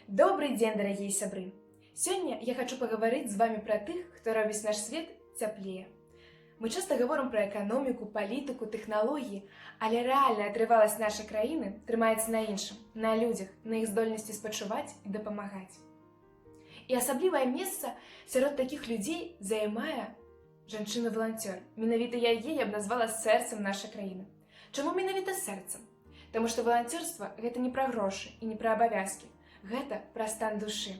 Добрый день, дорогие сябры! Сегодня я хочу поговорить с вами про тех, кто робіць наш свет цяплее. Мы часто говорим про экономику, политику, технологии, але реальная трываласць нашай краіны трымаецца на іншым, на людях, на іх здольнасці спачуваць і дапамагаць. І асаблівае месца сярод такіх людзей займае жанчына-валанцёр. Менавіта яе я б назвала сэрцам нашай краіны. Чаму менавіта сэрцам? Таму што валанцёрства – гэта не пра грошы і не пра абавязкі. Гэта пра стан душы.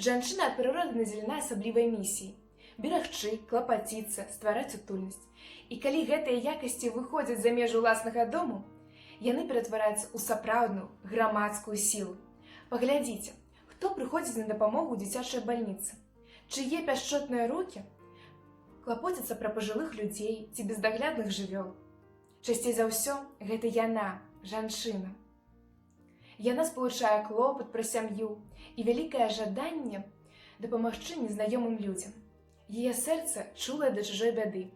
Жанчына ад прыроды надзелена асаблівай місіяй – берагчы, клапаціцца, ствараць утульнасць. І калі гэтыя якасці выходзяць за межы ўласнага дому, яны ператвараюцца ў сапраўдную грамадскую сілу. Паглядзіце, хто прыходзіць на дапамогу ў дзіцячай бальніцы, чые пяшчотныя рукі клапоцяцца пра пажылых людзей ці бездаглядных жывёл. Часцей за ўсё гэта яна, жанчына. Яна спалучае клопат пра сям'ю і вялікае жаданне дапамагчы незнаёмым людзям. Яе сэрца чулае да чужой бяды.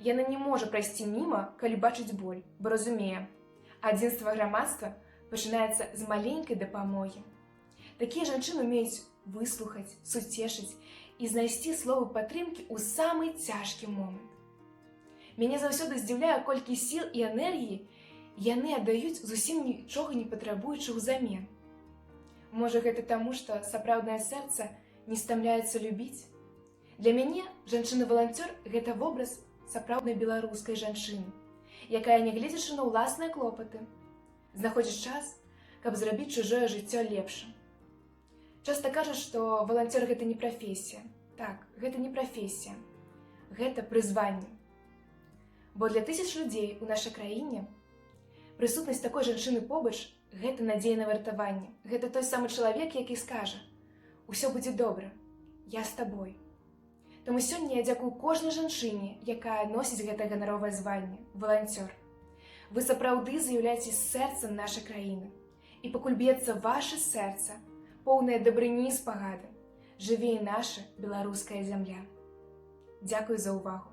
Яна не можа прайсці міма, калі бачыць боль, бо разумее, адзінства грамадства пачынаецца з маленькай дапамогі. Такія жанчыны умеюць выслухаць, суцешыць і знайсці словы падтрымкі ў самы цяжкі момант. Мяне заўсёды здзіўляе, колькі сіл і энергіі яны аддаюць зусім нічога не патрабуючы ўзамен. Можа, гэта таму, што сапраўднае сэрца не стамляецца любіць? Для мяне жанчына-валанцёр – гэта вобраз сапраўднай беларускай жанчыны, якая, нягледзячы на ўласныя клопаты, знаходзіць час, каб зрабіць чужое жыццё лепшым. Часта кажуць, што валанцёр – гэта не прафесія. Так, гэта не прафесія. Гэта прызванне. Бо для тысяч людзей у нашай краіне прысутнасць такой жанчыны побач – гэта надзея на выратаванне. Гэта той самы чалавек, які скажа: «Усё будзе добра, я з табой». Таму сёння я дзякую кожнай жанчыне, якая носіць гэта ганаровае званне – валанцёр. Вы сапраўды з'яўляецеся сэрцам нашай краіны. І пакуль б'ецца ваша сэрца, поўнае дабрыні і спагады, жыве і наша беларуская зямля. Дзякуй за ўвагу.